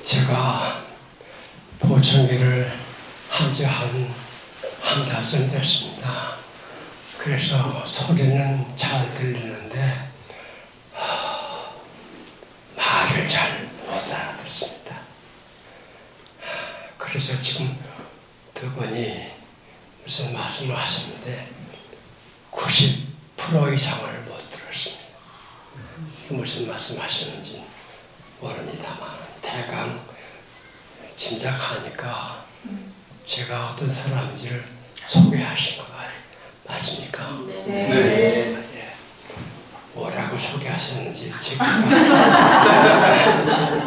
제가 보청기를 한 지 한 달쯤 됐습니다. 그래서 소리는 잘 들리는데 말을 잘 못 알아듣습니다. 그래서 지금 두 분이 무슨 말씀을 하셨는데 90% 이상을 못 들었습니다. 무슨 말씀 하셨는지 모릅니다만 대강 짐작하니까 제가 어떤 사람인지를 소개하신 것 맞습니까? 네. 네. 뭐라고 소개하셨는지 지금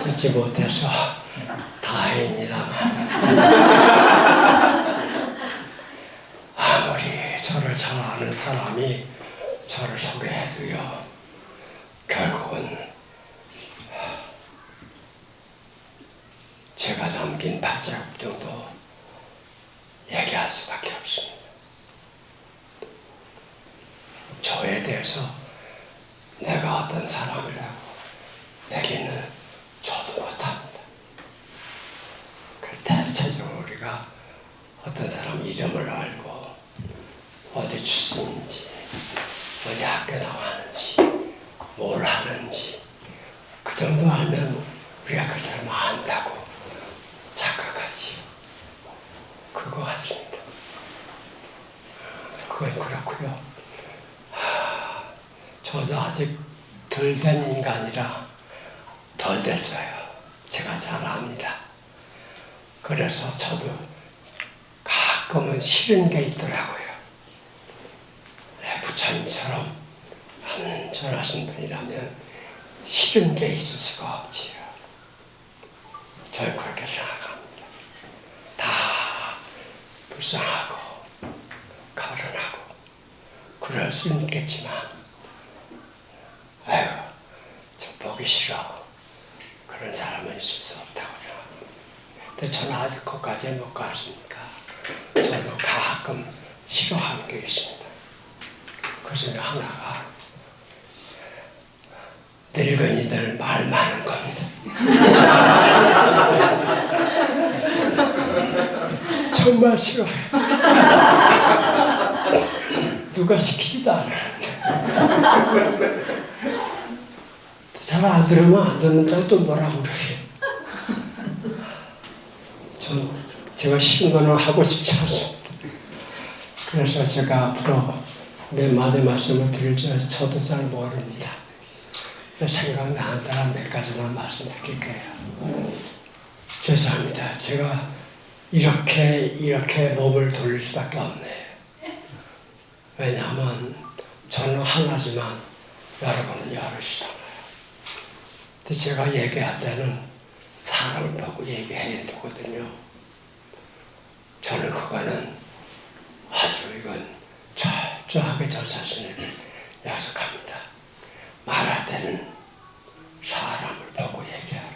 듣지 못해서 다행입니다만 아무리 저를 잘 아는 사람이 저를 소개해도요 결국은 제가 남긴 발자국 정도 얘기할 수밖에 없습니다. 저에 대해서 내가 어떤 사람이라고 얘기는 저도 못합니다. 대체적으로 우리가 어떤 사람 이름을 알고 어디 출신인지 어디 학교 나왔는지 뭘 하는지 그 정도 알면 우리가 그 사람을 안다고 착각하지. 그거 같습니다. 그건 그렇고요. 저도 아직 덜 된 인간이라 덜 됐어요. 제가 잘 압니다. 그래서 저도 가끔은 싫은 게 있더라고요. 부처님처럼 안전하신 분이라면 싫은 게 있을 수가 없지요. 저는 그렇게 생각합니다. 다 불쌍하고 가련하고 그럴 수 있겠지만 아유 저 보기 싫어 그런 사람은 있을 수 없다고 생각합니다. 근데 저는 아직 거기까지 못 갔으니까 저도 가끔 싫어하는 게 있습니다. 그 중에 하나가 늙은이들 말 많은 겁니다. 정말 싫어요. 누가 시키지도 않았는데 잘 안 들으면 안 듣는다고 또 뭐라고 그러세요. 제가 싫은 거는 하고 싶지 않습니다. 그래서 제가 앞으로 몇 마디 말씀을 드릴 줄 저도 잘 모릅니다. 생각나는 대로 몇 가지만 말씀드릴게요. 죄송합니다. 제가 이렇게 몸을 돌릴 수밖에 없네요. 왜냐하면 저는 하나지만 여러분은 여럿이잖아요. 근데 제가 얘기할 때는 사람을 보고 얘기해야 되거든요. 저는 그거는 아주 이건 철저하게 저 자신을 약속합니다. 말할 때는 사람을 보고 얘기하라.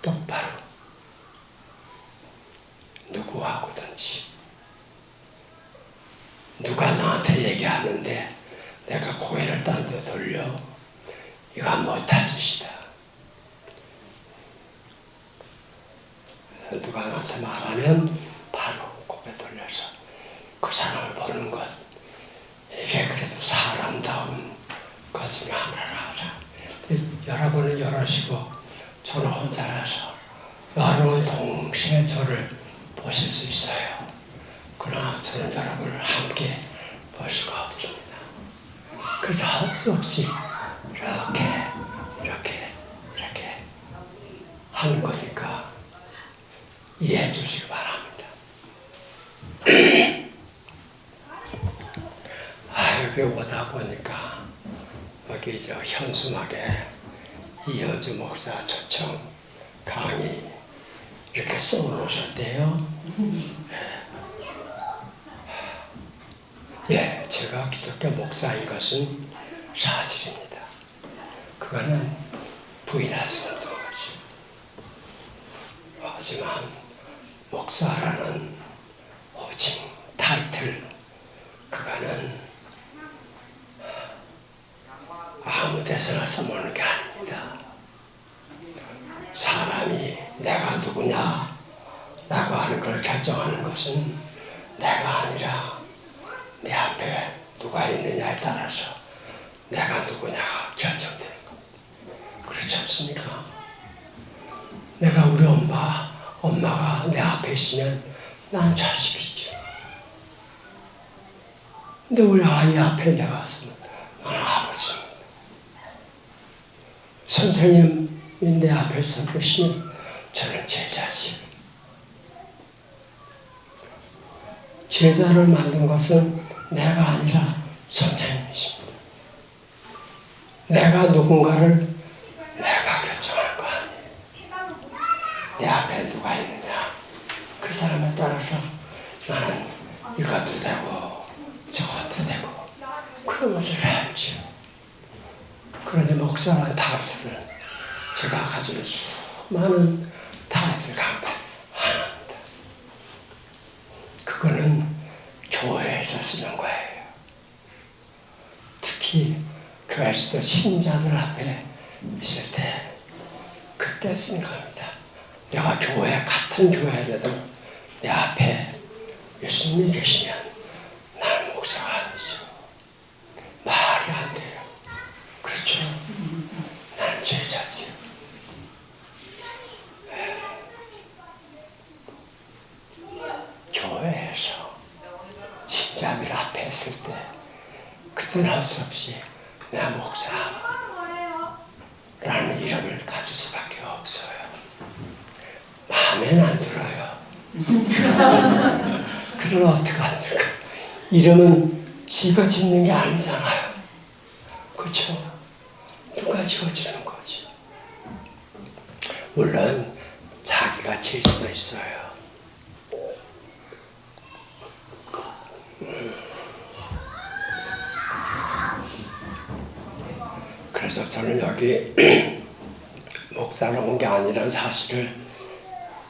똑바로 누구하고든지 누가 나한테 얘기하는데 내가 고개를 딴 데 돌려 이거 못할 짓이다. 누가 나한테 말하면 바로 고개 돌려서 그 사람을 보는 것 이게 그래도 사람다운 것 중에 하나라 하자. 여러분은 여럿이고 저는 혼자라서 여러분 동시에 저를 보실 수 있어요. 그러나 저는 여러분을 함께 볼 수가 없습니다. 그래서 할 수 없이 이렇게 하는 거니까 이해해 주시기 바랍니다. 여기 오다 보니까 여기 저 현수막에 이현주 목사 초청 강의 이렇게 써놓으셨대요. 예, 제가 기독교 목사인 것은 사실입니다. 그거는 부인할 수 없는 거지. 하지만 목사라는 호칭, 타이틀, 그거는 아무 데서나 써먹는 게 아닙니다. 사람이 내가 누구냐 라고 하는 걸 결정하는 것은 내가 아니라 내 앞에 누가 있느냐에 따라서 내가 누구냐가 결정되는 것. 그렇지 않습니까? 내가 우리 엄마가 내 앞에 있으면 난 자식이지. 근데 우리 아이 앞에 내가 왔으면 나는 아버지입니다. 선생님이 내 앞에 서 계시면 저는 제자지. 제자를 만든 것은 내가 아니라 선생님이십니다. 내가 누군가를 내가 결정하는 거 아니에요. 내 앞에 누가 있느냐 그 사람에 따라서 나는 이것도 되고 저것도 되고 그러면서 살죠. 그러니 목사라는 타이틀을 제가 가지고 수많은 타이틀 강타 하나입니다. 그거는 교회에서 쓰는 거예요. 특히 교회에서도 신자들 앞에 있을 때 그때 쓰는 겁니다. 내가 같은 교회라도 내 앞에 예수님이 계시면 나는 목사가 아니죠. 말이 안 돼요. 그렇죠? 나는 제자지요. 교회에서 신자들 앞에 있을 때 그때는 할 수 없이 내 목사라는 이름을 가질 수밖에 없어요. 마음에는 안 들어요. 그러면 어떡합니까? 이름은 지가 짓는 게 아니잖아요. 그렇죠? 누가 지어주는 거지. 물론 자기가 지을 수도 있어요. 그래서 저는 여기 목사로 온 게 아니라는 사실을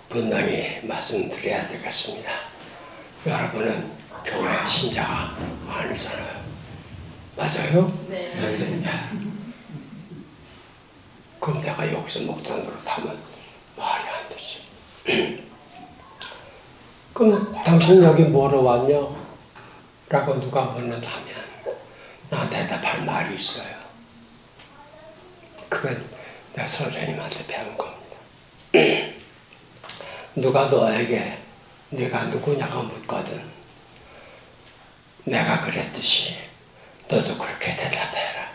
분명히 말씀드려야 되겠습니다. 여러분은 교회 신자가 아니잖아요. 맞아요? 네. 그럼 내가 여기서 목사 노릇하면 말이 안 되지. 그럼 당신 여기 뭐로 왔냐? 라고 누가 묻는다면 나 대답할 말이 있어요. 그건 내가 선생님한테 배운 겁니다. 누가 너에게 네가 누구냐고 묻거든 내가 그랬듯이 너도 그렇게 대답해라.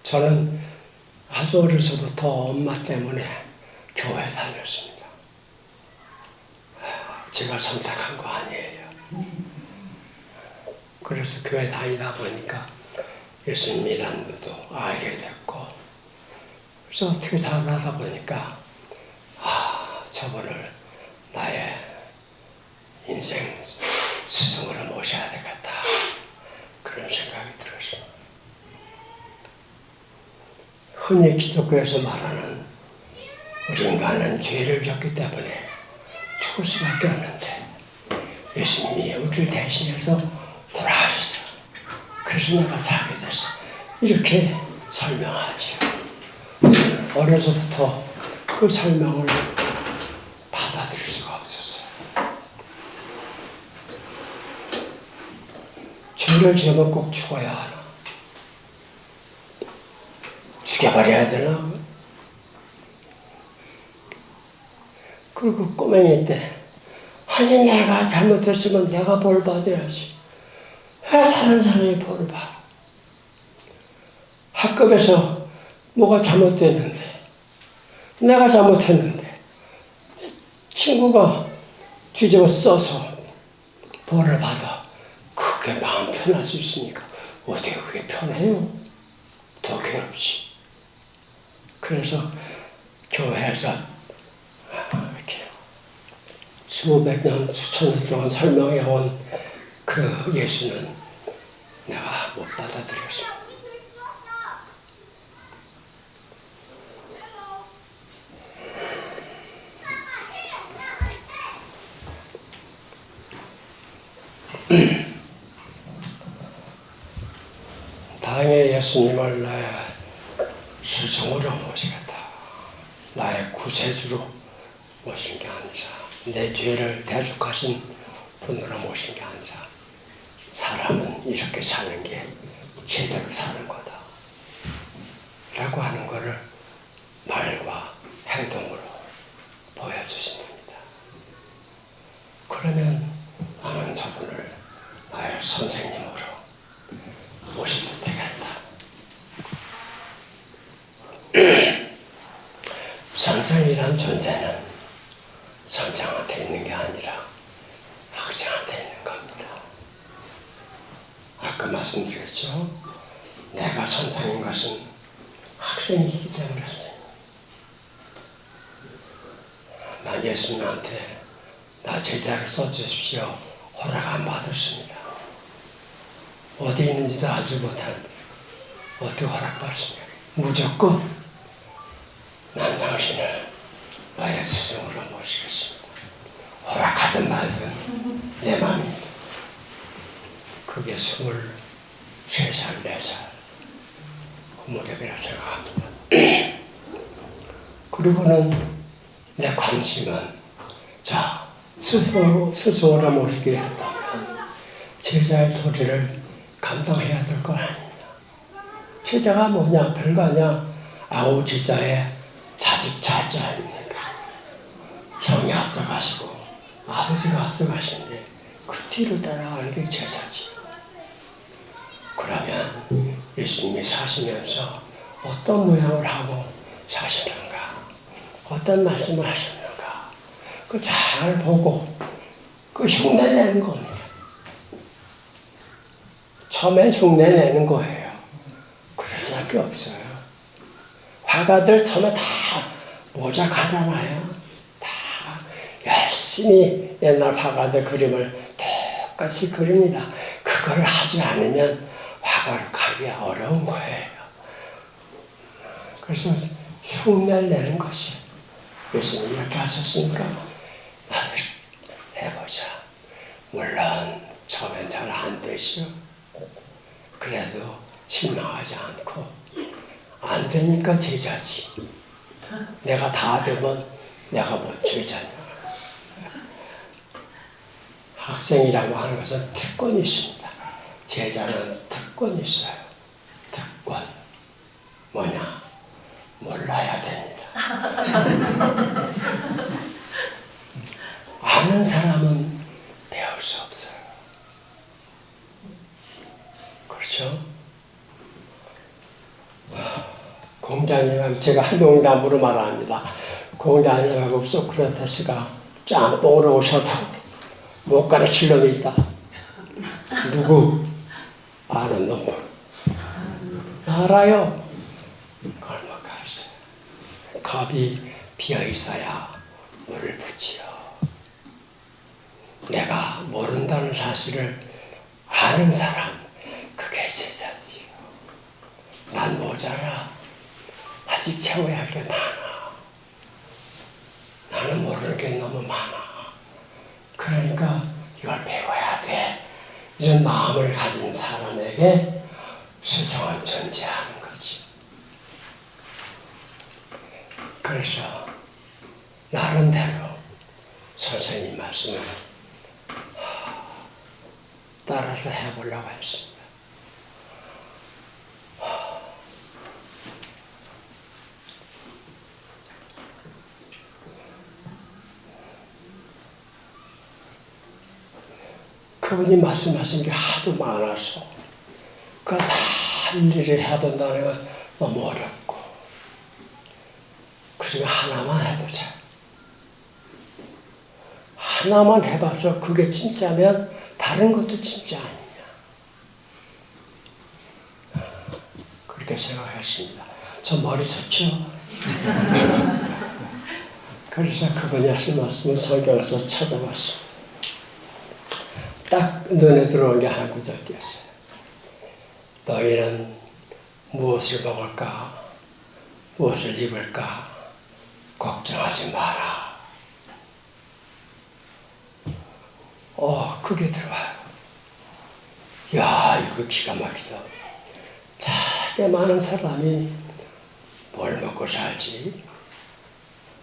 저는 아주 어려서부터 엄마 때문에 교회 다녔습니다. 제가 선택한 거 아니에요. 그래서 교회 다니다 보니까 예수님이라는 것도 알게 됐고, 그래서 어떻게 살아가다 보니까 저분을 나의 인생 스승으로 모셔야 되겠다, 그런 생각이 들었어요. 흔히 기독교에서 말하는 우리 인간은 죄를 졌기 때문에 죽을 수밖에 없는데 예수님이 우리를 대신해서 돌아가셨어요. 그래서 내가 살게 됐어. 이렇게 설명하죠. 어려서부터 그 설명을 받아들일 수가 없었어요. 죄를 지으면 꼭 죽어야 하나? 죽여버려야 되나? 그리고 꼬맹이 때 아니 내가 잘못했으면 내가 벌 받아야지. 왜 다른 사람이 벌을 받아? 학급에서 뭐가 잘못됐는데 내가 잘못했는데 친구가 뒤집어 써서 벌을 받아. 그게 마음 편할 수 있으니까 어떻게 그게 편해요? 더 괴롭지. 그래서 교회에서 이렇게 수백 년, 수천 년 동안 설명해온 그 예수는 내가 못 받아들였어. 다행히 예수님을 나의 스승으로 모시겠다. 나의 구세주로 모신 게 아니라 내 죄를 대속하신 분으로 모신 게 아니라 사람은 이렇게 사는 게 제대로 사는 거다 라고 하는 것을 말과 행동으로 보여주십니다. 그러면 나는 저분을 나의 선생님으로 모셔도 되겠다. 선생이란 존재는 선생한테 있는 게 아니라 학생한테 있는 겁니다. 아까 말씀드렸죠? 내가 선생인 것은 학생이기 때문에 나 예수님한테 나 제자를 써주십시오 허락 안 받았습니다. 어디 있는지도 알지 못하는데 어떻게 허락받습니까? 무조건 난 당신을 나의 스승으로 모시겠습니다. 허락하든 말든 내 마음입니다. 그게 23살, 4살 그 무렵이라 생각합니다. 그리고는 내 관심은 자 스스로라 모시게 했다면 제자의 도리를 감당해야 될 거 아니냐. 제자가 뭐냐 별거 아니야. 아우 제자의 자식 자자입니까? 형이 앞서가시고 아버지가 앞서가시는데 그 뒤를 따라가는 게 제자지. 그러면 예수님이 사시면서 어떤 모양을 하고 사시는가, 어떤 말씀을 하셨는가, 그 잘 보고 그 흉내내는 겁니다. 처음엔 흉내내는 거예요. 그럴 수밖에 없어요. 화가들 처음에 다 모작하잖아요. 다 열심히 옛날 화가들 그림을 똑같이 그립니다. 그걸 하지 않으면 화가를 가기가 어려운 거예요. 그래서 흉내를 내는 것이 예수님이 이렇게 하셨으니까 나도 해보자. 물론 처음엔 잘 안 되죠. 그래도 실망하지 않고 안 되니까 제자지. 내가 다 되면 내가 뭐 제자냐. 학생이라고 하는 것은 특권이 있습니다. 제자는 특권이 있어요. 특권. 뭐냐? 몰라야 됩니다. 아는 사람은 배울 수 없어요. 그렇죠? 공자님, 제가 농담으로 말합니다. 공자님하고 소크라테스가 짬뽕으로 오셔도 못 가르칠 놈이 있다. 누구? 아는 놈. 알아요. 그걸 못 가르쳐요. 겁이 비어있어야 물을 붓지요. 내가 모른다는 사실을 아는 사람, 그게 제자지요. 난 모자라. 아직 채워야 할 게 많아. 나는 모르는 게 너무 많아. 그러니까 이걸 배워야 돼. 이런 마음을 가진 사람에게 스승은 존재하는 거지. 그래서 나름대로 선생님 말씀을 따라서 해보려고 했습니다. 그분이 말씀하신 게 하도 많아서 그걸 다 일일이 해본다는 건 너무 어렵고, 그 중에 하나만 해보자. 하나만 해봐서 그게 진짜면 다른 것도 진짜 아니냐. 그렇게 생각했습니다. 저 머리 좋죠? 그래서 그분이 하신 말씀을 성경에서 찾아봤습니다. 딱 눈에 들어온 게 한 구절이었어요. 너희는 무엇을 먹을까, 무엇을 입을까 걱정하지 마라. 그게 들어와요. 야, 이거 기가 막히다. 되게 많은 사람이 뭘 먹고 살지?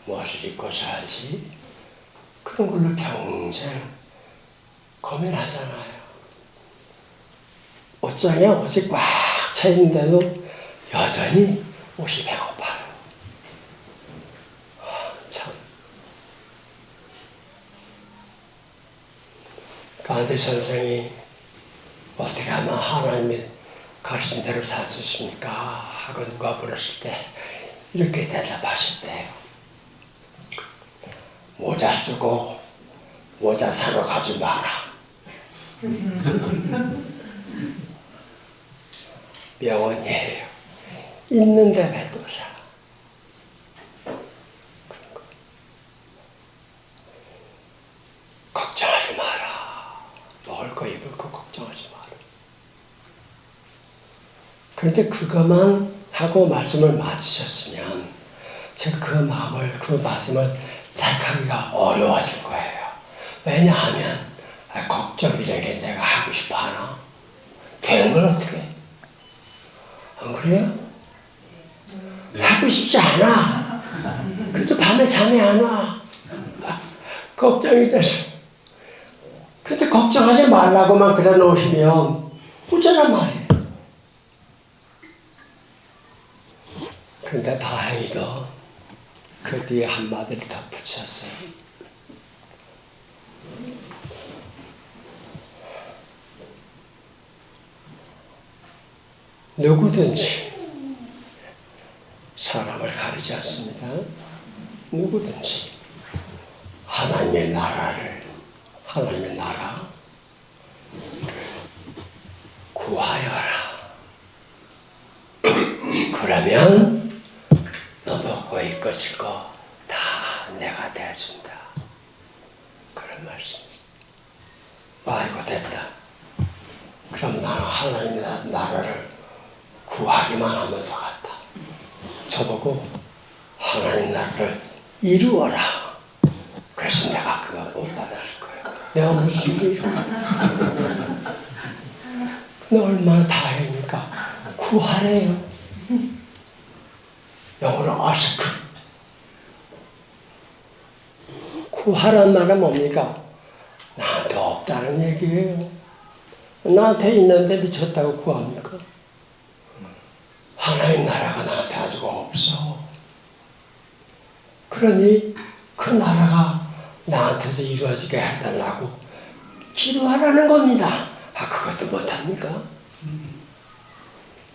무엇을 입고 살지? 그런 걸로 평생 고민하잖아요. 옷장에 옷이 꽉 차 있는데도 여전히 옷이 배고파요. 참. 간디 선생이 어떻게 하면 하나님이 가르친 대로 살 수 있습니까? 하고 누가 물었을 때 이렇게 대답하셨대요. 모자 쓰고 모자 사러 가지 마라. 명언이에요. 있는데 왜 또 사? 걱정하지 마라. 먹을 거 입을 거 걱정하지 마라. 그런데 그것만 하고 말씀을 마치셨으면 제가 그 마음을, 그 말씀을 택하기가 어려워질 거예요. 왜냐하면 걱정이라는 게 내가 하고 싶어 하나? 되는 건 어떻게 해? 안 그래요? 네. 하고 싶지 않아. 그래도 밤에 잠이 안 와. 걱정이 돼서. 근데 걱정하지 말라고만 그래 놓으시면 어쩌란 말이에요. 그런데 다행히도 그 뒤에 한마디를 더 붙였어요. 누구든지 사람을 가리지 않습니다. 누구든지 하나님의 나라를 구하여라. 그러면 너 먹고 입고 쓸 거 다 내가 대준다. 그런 말씀이었어요. 아이고 됐다. 그럼 나는 하나님의 나라를 구하기만 하면서 갔다. 저보고 하나님 나라를 이루어라. 그래서 내가 그거 못 받았을 거예요. 내가 무슨 일이야. 근데 얼마나 다행입니까? 구하래요. 영어로 ask. 구하란 말은 뭡니까? 나한테 없다는 얘기예요. 나한테 있는데 미쳤다고 구합니까? 하나님 나라가 나한테 아직 없어. 그러니 그 나라가 나한테서 이루어지게 해달라고 기도하라는 겁니다. 아, 그것도 못합니까?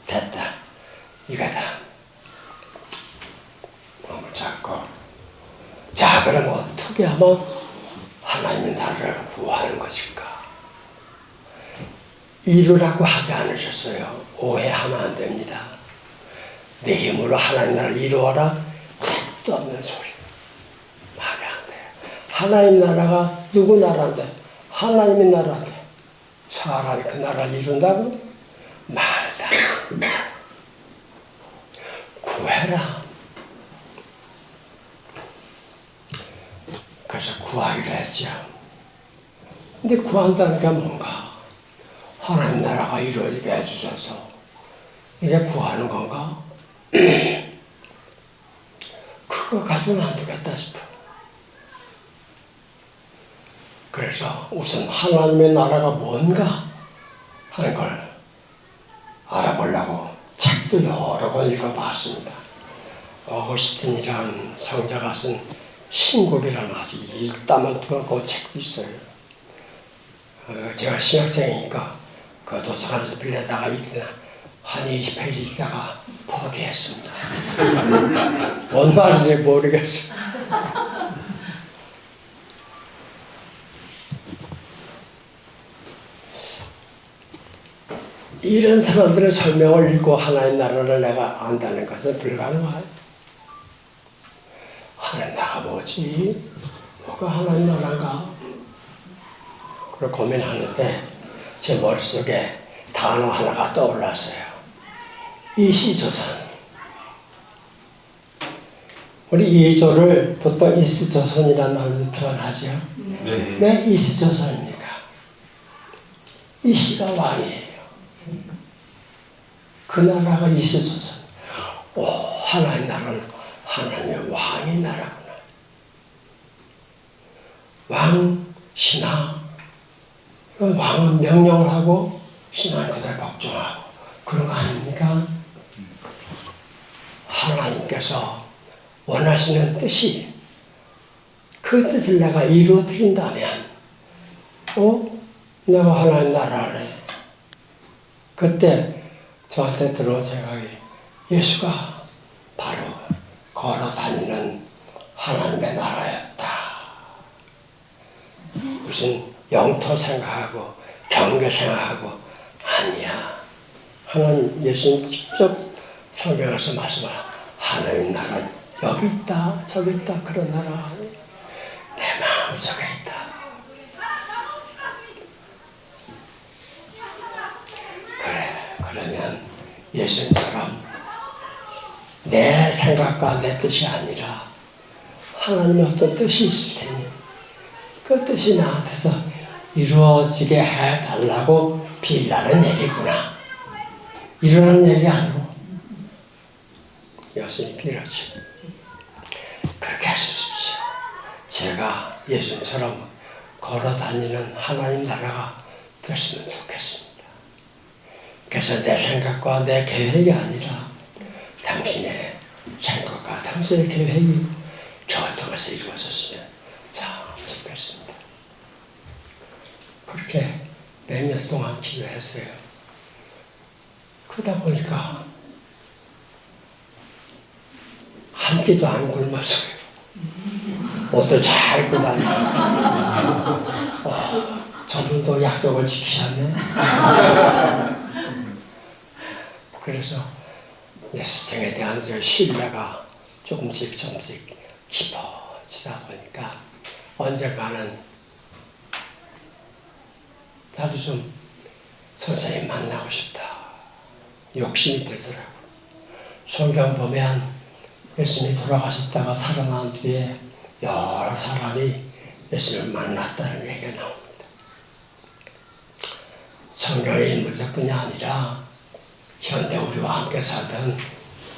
됐다. 이거다. 몸을 잡고. 자, 그럼 어떻게 하면 하나님의 나라를 구하는 것일까? 이루라고 하지 않으셨어요. 오해하면 안 됩니다. 내 힘으로 하나님 나라를 이루어라. 택도 없는 소리. 말이 안 돼요. 하나님 나라가 누구 나라인데? 하나님의 나라인데. 사람이 그 나라를 이룬다고? 말도 안 돼. 구해라. 그래서 구하기로 했죠. 근데 구한다는 게 뭔가? 하나님 나라가 이루어지게 해주셔서 이게 구하는 건가? 그거 가지고는 안 되겠다 싶어. 그래서 우선 하나님의 나라가 뭔가 하는 걸 알아보려고 책도 여러 권 읽어봤습니다. 어거스틴이라는 성자가 쓴 신곡이라는 아주 일담을 들어간 책도 있어요. 제가 신학생이니까 그 도서관에서 빌려다가 한 20페이지 읽다가 포기했습니다. 뭔 말인지 모르겠어요. 이런 사람들의 설명을 읽고 하나님 나라를 내가 안다는 것은 불가능해요. 하나님 나라가 뭐지? 뭐가 하나님 나라가? 그걸 고민하는데 제 머릿속에 단어 하나가 떠올랐어요. 이시조선. 우리 이조를 보통 이시조선이라는 말로 표현하죠. 네. 왜 이시조선입니까? 이시가 왕이에요. 그 나라가 이시조선. 오, 하나님 나라는 하나님의 왕의 나라구나. 왕, 신하, 왕은 명령을 하고 신하는 그대로 복종하고 그런 거 아닙니까? 하나님께서 원하시는 뜻이 그 뜻을 내가 이루어 드린다면 내가 하나님 나라를 해. 그때 저한테 들어온 생각이 예수가 바로 걸어 다니는 하나님의 나라였다. 무슨 영토 생각하고 경계 생각하고 아니야. 하나님 예수님 직접 성경에서 말씀하라. 하나님 나라는 여기 있다 저기 있다 그런 나라 내 마음속에 있다. 그래 그러면 예수님처럼 내 생각과 내 뜻이 아니라 하나님의 어떤 뜻이 있을 테니 그 뜻이 나한테서 이루어지게 해달라고 빌라는 얘기구나. 이루는 얘기 아니고 여전히 빌었죠. 그렇게 해주십시오. 제가 예수님처럼 걸어다니는 하나님 나라가 됐으면 좋겠습니다. 그래서 내 생각과 내 계획이 아니라 당신의 생각과 당신의 계획이 저를 통해서 이루어졌으면 참 좋겠습니다. 그렇게 몇 년 동안 기도했어요. 그러다 보니까 한 끼도 안 굶었어요. 옷도 잘 입고 다니고 저분도 약속을 지키셨네. 그래서 스승에 대한 신뢰가 조금씩 깊어지다 보니까 언젠가는 나도 좀 선생님 만나고 싶다. 욕심이 들더라고요. 성경 보면 예수님이 돌아가셨다가 살아난 뒤에 여러 사람이 예수님을 만났다는 얘기가 나옵니다. 성경의 인물들뿐이 아니라 현대 우리와 함께 살던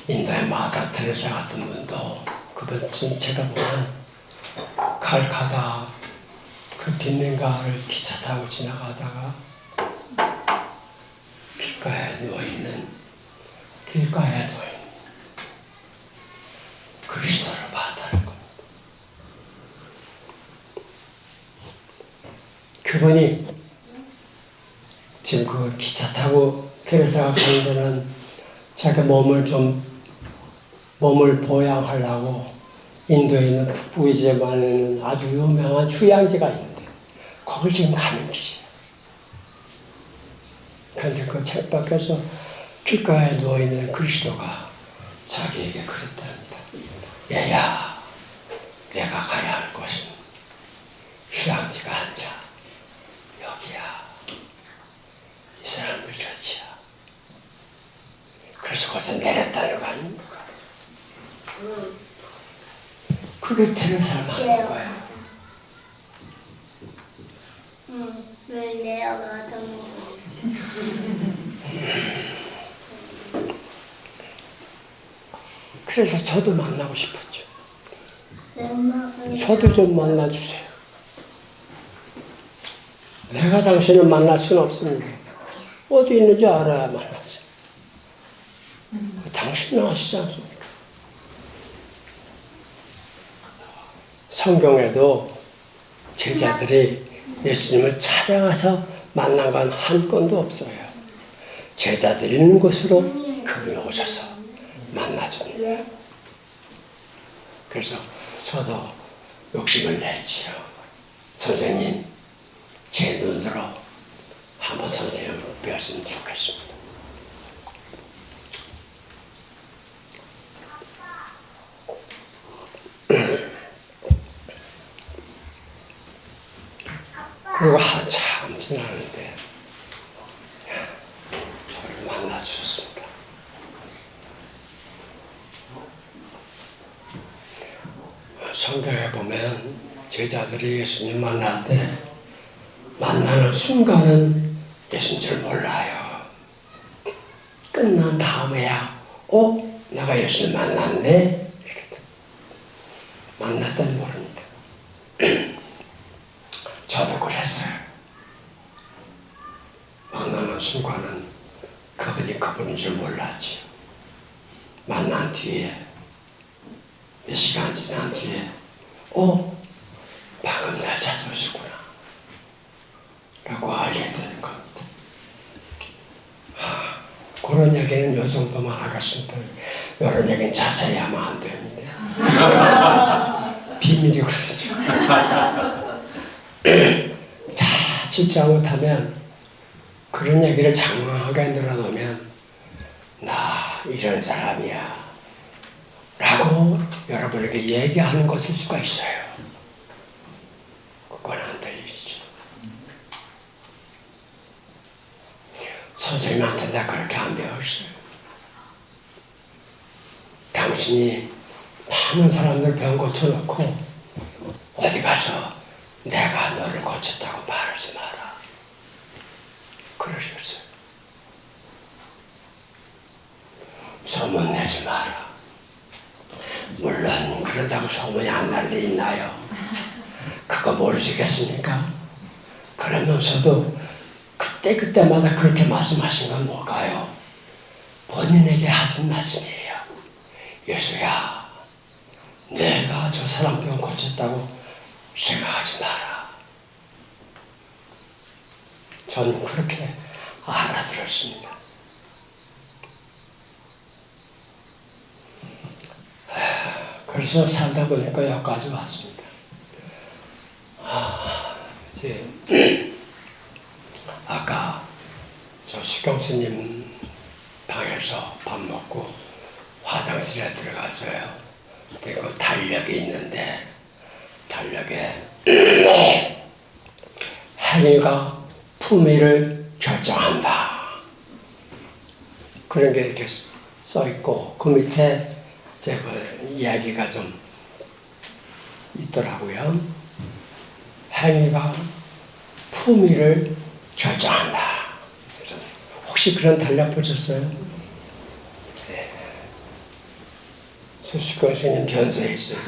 인도의 마다 테레사 같은 분도 그분 제가 보면 칼카다 그 빈민가를 기차 타고 지나가다가 길가에 누워있는 그리스도를 봤다는 겁니다. 그분이 지금 그 기차 타고 테레사가 가는 데는 자기 몸을 보양하려고 인도에 있는 북부이제만에는 아주 유명한 휴양지가 있는데 거길 지금 가는 길이에요. 그런데 그 책밖에서 길가에 누워있는 그리스도가 자기에게 그랬답니다. 얘야, 내가 가야 할 곳은 휴양지가 아니라 여기야. 이 사람들 곁이야. 그래서 거기서 내렸다는 거 아닙니까? 그게 테레사를 만든 거야. 왜 내려가서 그래서 저도 만나고 싶었죠. 저도 좀 만나주세요. 내가 당신을 만날 수는 없습니다. 어디 있는지 알아야 만나죠. 당신은 아시지 않습니까? 성경에도 제자들이 예수님을 찾아가서 만난 건 한 건도 없어요. 제자들이 있는 곳으로 그분이 오셔서 만나줍니다. 그래서 저도 욕심을 냈지요. 선생님, 제 눈으로 한번 선생님을 뵈었으면 좋겠습니다. 그리고 한참 지나는데 저를 만나주셨습니다. 성경에 보면 제자들이 예수님 만날 때 만나는 순간은 예수인 줄 몰라요. 끝난 다음에야 내가 예수님 만났네? 이렇게 만났다는 모릅니다. 순간은 그분이 그분인 줄 몰랐죠. 만난 뒤에 몇 시간 지난 뒤에 방금 날 찾아오시구나 라고 알게 되는 겁니다. 그런 얘기는 요 정도만 하겠습니다. 이런 얘기는 자세히 하면 안 됩니다. 비밀이 그러죠. 자칫 잘못하면 그런 얘기를 장황하게 늘어놓으면 나 이런 사람이야 라고 여러분에게 얘기하는 것일 수가 있어요. 그건 안 될 일이죠. 선생님한테 나 그렇게 안 배웠어요. 당신이 많은 사람들 병 고쳐놓고 어디 가서 내가 너를 고쳤다고 말하지 마라 그러셨어요. 소문내지 마라. 물론 그런다고 소문이 안 날 리 있나요? 그거 모르시겠습니까? 그러면서도 그때마다 그렇게 말씀하신 건 뭘까요? 본인에게 하신 말씀이에요. 예수야, 내가 저 사람 병 고쳤다고 생각하지 마라. 저는 그렇게 알아들었습니다. 그래서 살다 보니까 여기까지 왔습니다. 이제 아까 저 수경스님 방에서 밥 먹고 화장실에 들어가서요. 그리고 달력이 있는데 달력에 행위가 품위를 결정한다. 그런 게 이렇게 써 있고 그 밑에 제가 이야기가 좀 있더라고요. 행위가 품위를 결정한다. 혹시 그런 달력 보셨어요? 네. 수식권 선생님 변소에 있어요.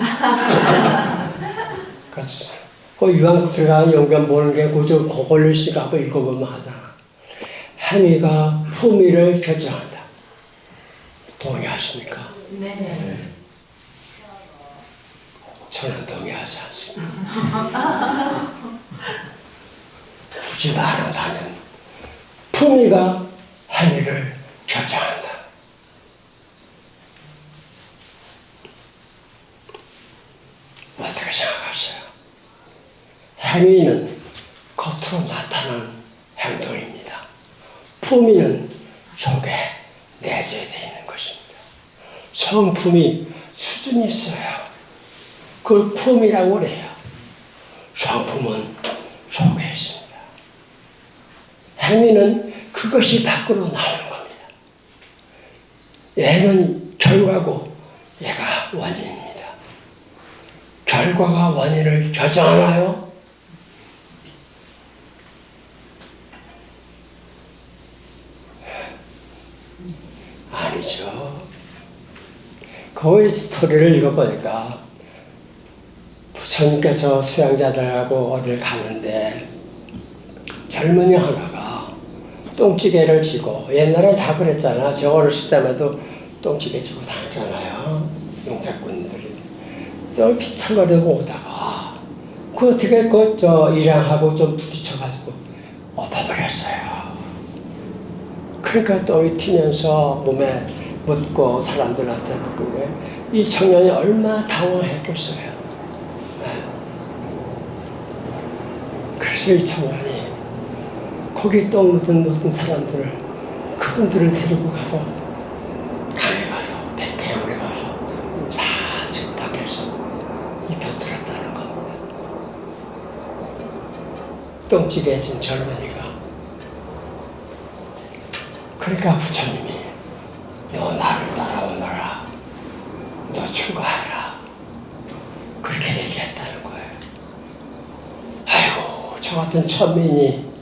그래서 그 이왕 들어가는 연관 보는 게 그걸로 씨가 한번 읽어보면 하잖아. 행위가 품위를 결정한다. 동의하십니까? 네. 저는 동의하지 않습니다. 굳이 말한다면 품위가 행위를 결정한다. 어떻게 생각하세요? 행위는 겉으로 나타나는 행동입니다. 품위는 속에 내재되어 있는 것입니다. 성품이 수준이 있어요. 그걸 품이라고 그래요. 성품은 속에 있습니다. 행위는 그것이 밖으로 나오는 겁니다. 얘는 결과고 얘가 원인입니다. 결과가 원인을 결정하나요? 아니죠. 그 스토리를 읽어보니까 부처님께서 수양자들하고 어딜 가는데 젊은이 하나가 똥찌개를 지고, 옛날에 다 그랬잖아. 저 어렸을 때마다 똥찌개 지고 다녔잖아요. 용사꾼들이. 또 비틀거리고 오다가 그 어떻게 일양하고 좀 부딪혀가지고 엎어버렸어요. 그러니까 똥이 튀면서 몸에 묻고 사람들한테 듣고 이 청년이 얼마나 당황했겠어요. 그래서 이 청년이 거기 똥 묻은 모든 사람들을 그분들을 데리고 가서 강에 가서 배울에 가서 다 세탁해서 입혀들었다는 겁니다. 똥찌개 진 젊은이가. 그러니까 부처님이 너 나를 따라오너라. 너 출가해라. 그렇게 얘기했다는 거예요. 아이고, 저 같은 천민이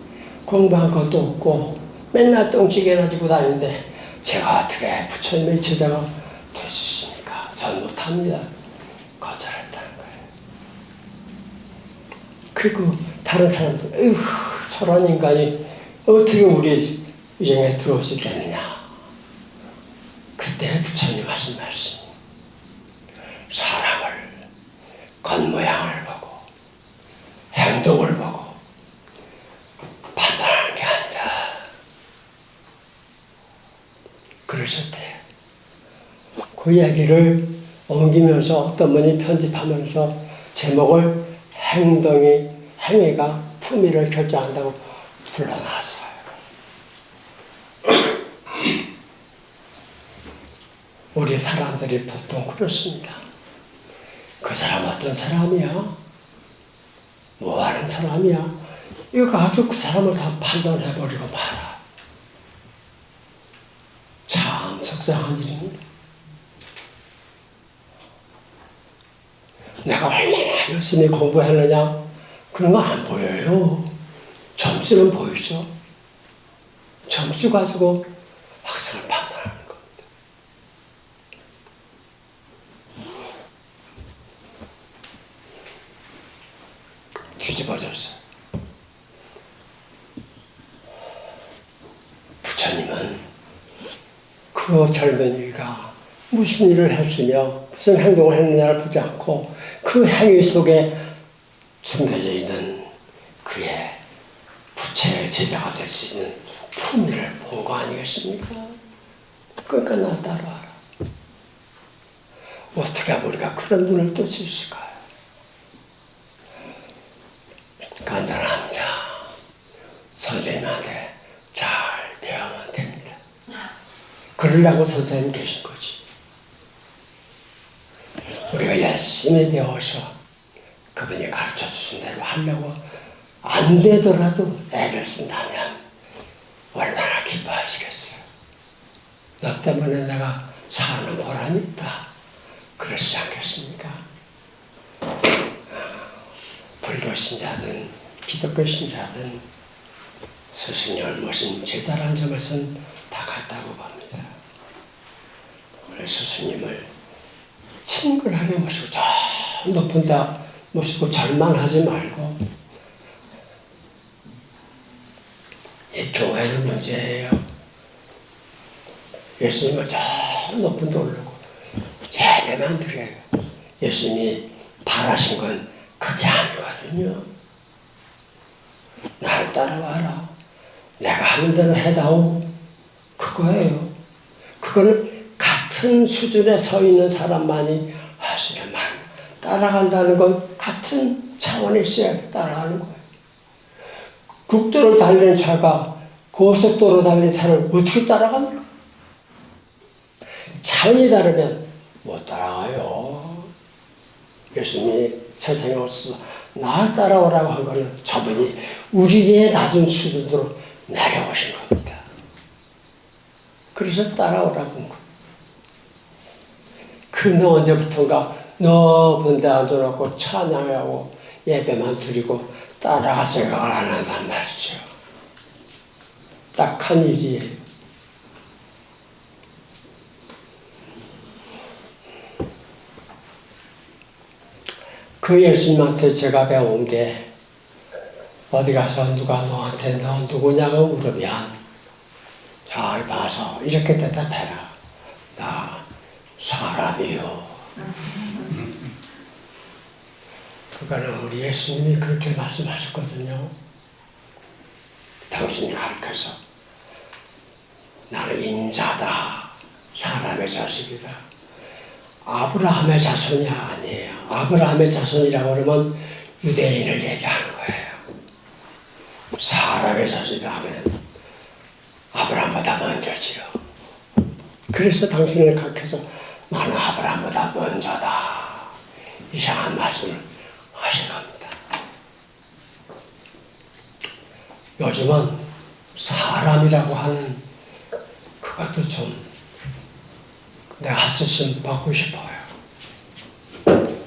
공부한 것도 없고 맨날 똥찌개나 지고 다니는데 제가 어떻게 부처님의 제자가 될 수 있습니까? 전 못합니다. 거절했다는 거예요. 그리고 다른 사람들, 저런 인간이 어떻게 우리 유정에 들어올 수 있겠느냐. 그때 부처님 하신 말씀, 사람을 겉모양을 보고 행동을 보고 판단하는 게 아니다 그러셨대요. 그 얘기를 옮기면서 어떤 분이 편집하면서 제목을 행위가 품위를 결정한다고 불러놨어요. 우리 사람들이 보통 그렇습니다. 그 사람 어떤 사람이야? 뭐 하는 사람이야? 이거 가지고 그 사람을 다 판단해버리고 말아. 참 속상한 일입니다. 내가 얼마나 열심히 공부했느냐? 그런 거 안 보여요. 점수는 보이죠? 점수 가지고 학생을 판단하는 겁니다. 뒤집어졌어요. 부처님은 그 젊은이가 무슨 일을 했으며 무슨 행동을 했느냐를 보지 않고 그 행위 속에 숨겨져 있는 그의 부처의 제자가 될 수 있는 품위를 본 거 아니겠습니까? 그러니까 나 따라와라. 어떻게 우리가 그런 눈을 뜰 수 있을까요? 간단합니다. 선생님한테 잘 배우면 됩니다. 그러려고 선생님 계신 거지. 우리가 열심히 배워서 그분이 가르쳐 주신 대로 하려고 안 되더라도 애를 쓴다면 얼마나 기뻐하시겠어요. 너 때문에 내가 사는 보람이 있다. 그러시지 않겠습니까? 불교 신자든 기독교 신자든 스승님을 모신 제자란 점에서는 다 같다고 봅니다. 그래서 스승님을 친근하게 모시고 저 높은 데 모시고 절만하지 말고 이 교회는 문제예요. 예수님을 저 높은 데 오르고 예배만 드려요. 예수님이 바라신 건 그게 아니거든요. 나를 따라와라. 내가 하는 대로 해다오. 그거예요. 그거는 같은 수준에 서 있는 사람만이 할 수 있는 말. 따라간다는 건 같은 차원에 있어야 따라가는 거예요. 국도를 달리는 차가 고속도로 달리는 차를 어떻게 따라갑니까? 차원이 다르면 못 따라가요. 예수님이 세상에 오셔서 나 따라오라고 한 거는 저분이 우리의 낮은 수준으로 내려오신 겁니다. 그래서 따라오라고 한 거예요. 근데 언제부턴가 높은 데 앉아놓고 찬양하고 예배만 드리고 따라갈 생각을 안 한단 말이죠. 딱한 일이에요. 그 예수님한테 제가 배운 게 어디 가서 누가 너한테 너 누구냐고 물으면 잘 봐서 이렇게 대답해라. 나 사람이요. 그거는 우리 예수님이 그렇게 말씀하셨거든요. 당신이 가르쳐서 나는 인자다. 사람의 자식이다. 아브라함의 자손이 아니에요. 아브라함의 자손이라고 그러면 유대인을 얘기하는 거예요. 사람의 자손이다 하면 아브라함보다 먼저지요. 그래서 당신을 가르쳐서 나는 아브라함보다 먼저다. 이상한 말씀을 하신 겁니다. 요즘은 사람이라고 하는 그것도 좀 내가 하스심 받고 싶어요.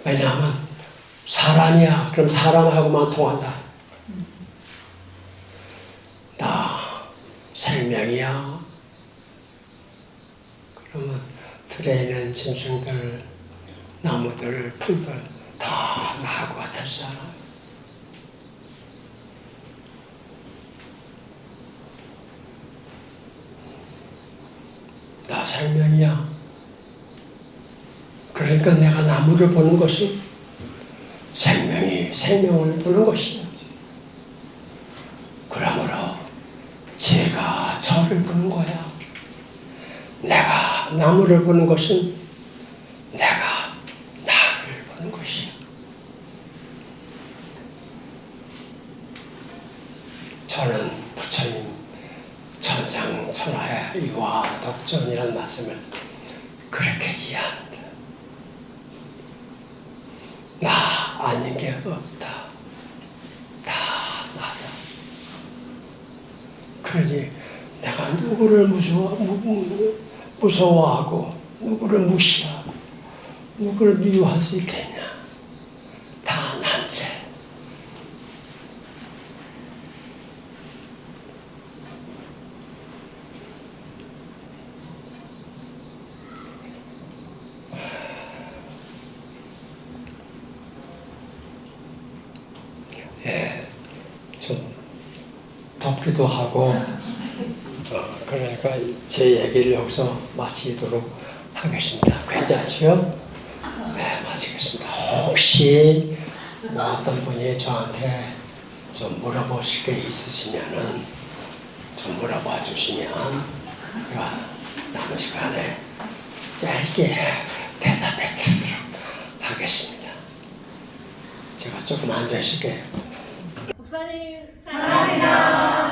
왜냐하면 사람이야. 그럼 사람하고만 통한다. 나 생명이야. 그러면 들에 있는 짐승들, 나무들, 풀들 다 나하고 같았잖아. 나 생명이야. 그러니까 내가 나무를 보는 것이 생명이 생명을 보는 것이야. 그러므로 제가 저를 보는 거야. 내가 나무를 보는 것은 내가 나를 보는 것이야. 저는 부처님 천상천하의 이와 독존이라는 말씀을 그렇게 이해합니다. 나 아닌 게 없다. 다 나다. 그러니 내가 누구를 무서워하고 누구를 무시하고 누구를 미워할 수 있겠냐. 다 난데. 예, 좀 덥기도 하고 그러니까 제 얘기를 여기서 마치도록 하겠습니다. 괜찮죠? 네, 마치겠습니다. 혹시 어떤 분이 저한테 좀 물어보실 게 있으시면은 좀 물어봐 주시면 제가 남은 시간에 짧게 대답해 드리도록 하겠습니다. 제가 조금 앉아 있을게요. 목사님 사랑합니다.